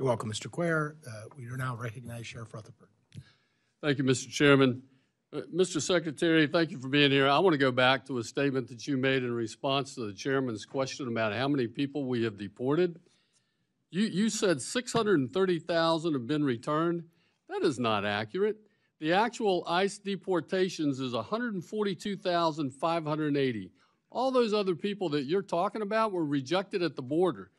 You're welcome, Mr. Cuellar. We are now recognize Sheriff Rutherford. Thank you, Mr. Chairman. Mr. Secretary, thank you for being here. I want to go back to a statement that you made in response to the chairman's question about how many people we have deported. You said 630,000 have been returned. That is not accurate. The actual ICE deportations is 142,580. All those other people that you're talking about were rejected at the border.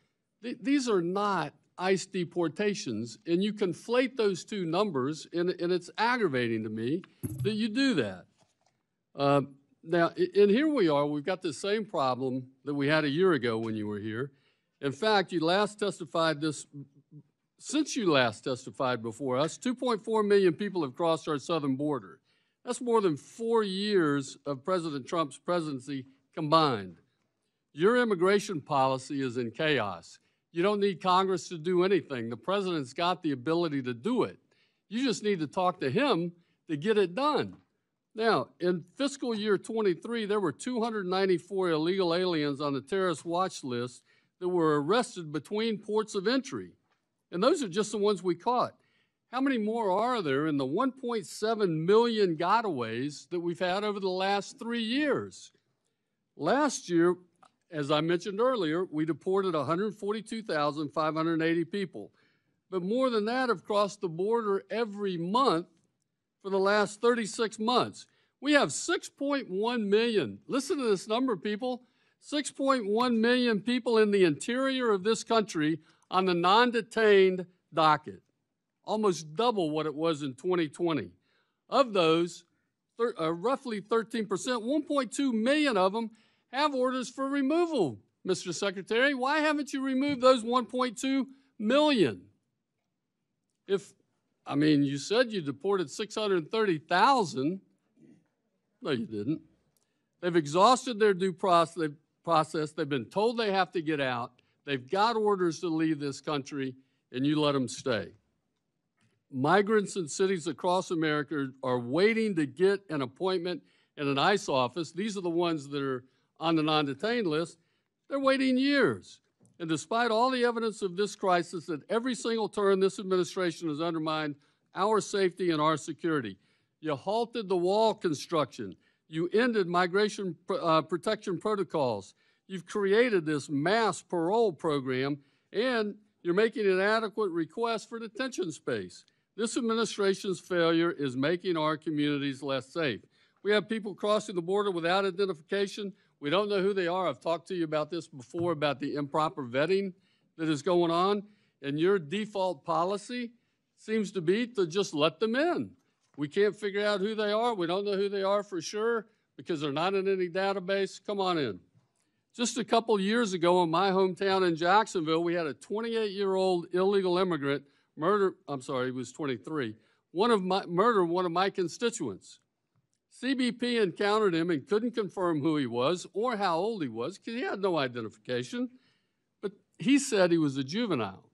These are not ICE deportations, and you conflate those two numbers, and it's aggravating to me that you do that. Now, and here we are. We've got the same problem that we had a year ago when you were here. In fact, since you last testified before us, 2.4 million people have crossed our southern border. That's more than 4 years of President Trump's presidency combined. Your immigration policy is in chaos. You don't need Congress to do anything. The president's got the ability to do it. You just need to talk to him to get it done. Now, in fiscal year 23, there were 294 illegal aliens on the terrorist watch list that were arrested between ports of entry. And those are just the ones we caught. How many more are there in the 1.7 million gotaways that we've had over the last 3 years? Last year, as I mentioned earlier, we deported 142,580 people. But more than that have crossed the border every month for the last 36 months. We have 6.1 million. Listen to this number, people. 6.1 million people in the interior of this country on the non-detained docket, almost double what it was in 2020. Of those, roughly 13%, 1.2 million of them have orders for removal, Mr. Secretary. Why haven't you removed those 1.2 million? You said you deported 630,000. No, you didn't. They've exhausted their due process. They've been told they have to get out. They've got orders to leave this country, and you let them stay. Migrants in cities across America are waiting to get an appointment in an ICE office. These are the ones that are on the non-detained list. They're waiting years. And despite all the evidence of this crisis, at every single turn, this administration has undermined our safety and our security. You halted the wall construction. You ended migration protection protocols. You've created this mass parole program, and you're making inadequate requests for detention space. This administration's failure is making our communities less safe. We have people crossing the border without identification. We don't know who they are. I've talked to you about this before, about the improper vetting that is going on, and your default policy seems to be to just let them in. We can't figure out who they are. We don't know who they are for sure because they're not in any database. Come on in. Just a couple years ago in my hometown in Jacksonville, we had a 28-year-old illegal immigrant he was 23, murder one of my constituents. CBP encountered him and couldn't confirm who he was or how old he was because he had no identification, but he said he was a juvenile,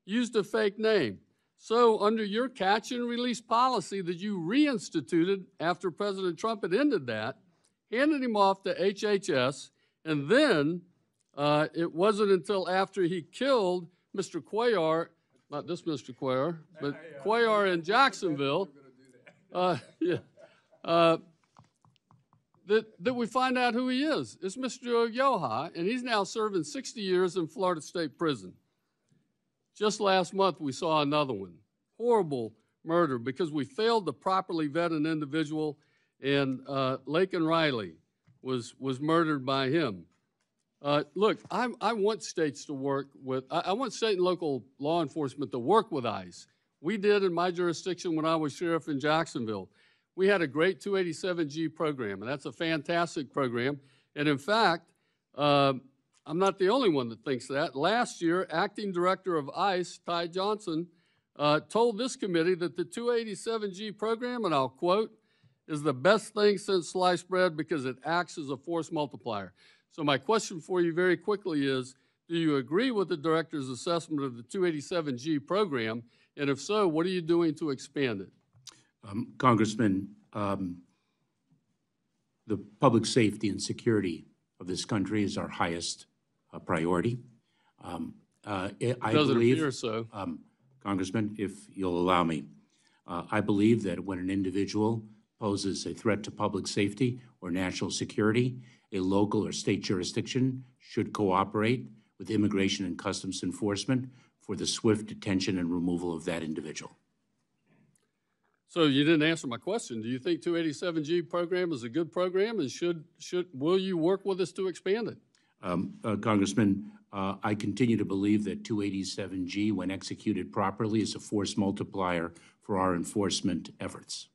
used a fake name. So under your catch and release policy that you reinstituted after President Trump had ended that, handed him off to HHS, and then it wasn't until after he killed Mr. Cuellar, not this Mr. Cuellar, but Cuellar in Jacksonville, that we find out who he is. It's Mr. Yoha, and he's now serving 60 years in Florida State Prison. Just last month, we saw another one. Horrible murder because we failed to properly vet an individual, and Laken Riley was murdered by him. Look, I want states to work with, I want state and local law enforcement to work with ICE. We did in my jurisdiction when I was sheriff in Jacksonville. We had a great 287G program, and that's a fantastic program. And in fact, I'm not the only one that thinks that. Last year, acting director of ICE, Ty Johnson, told this committee that the 287G program, and I'll quote, is the best thing since sliced bread because it acts as a force multiplier. So my question for you very quickly is, do you agree with the director's assessment of the 287G program? And if so, what are you doing to expand it? Congressman, the public safety and security of this country is our highest priority. I doesn't believe, appear so. Congressman, if you'll allow me. I believe that when an individual poses a threat to public safety or national security, a local or state jurisdiction should cooperate with Immigration and Customs Enforcement for the swift detention and removal of that individual. So you didn't answer my question. Do you think 287G program is a good program, and will you work with us to expand it? Congressman, I continue to believe that 287G, when executed properly, is a force multiplier for our enforcement efforts.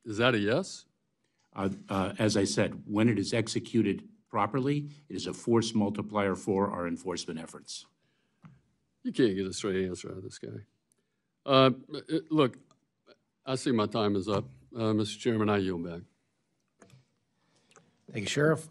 Is that a yes? As I said, when it is executed properly, it is a force multiplier for our enforcement efforts. You can't get a straight answer out of this guy. Look, I see my time is up. Mr. Chairman, I yield back. Thank you, Sheriff.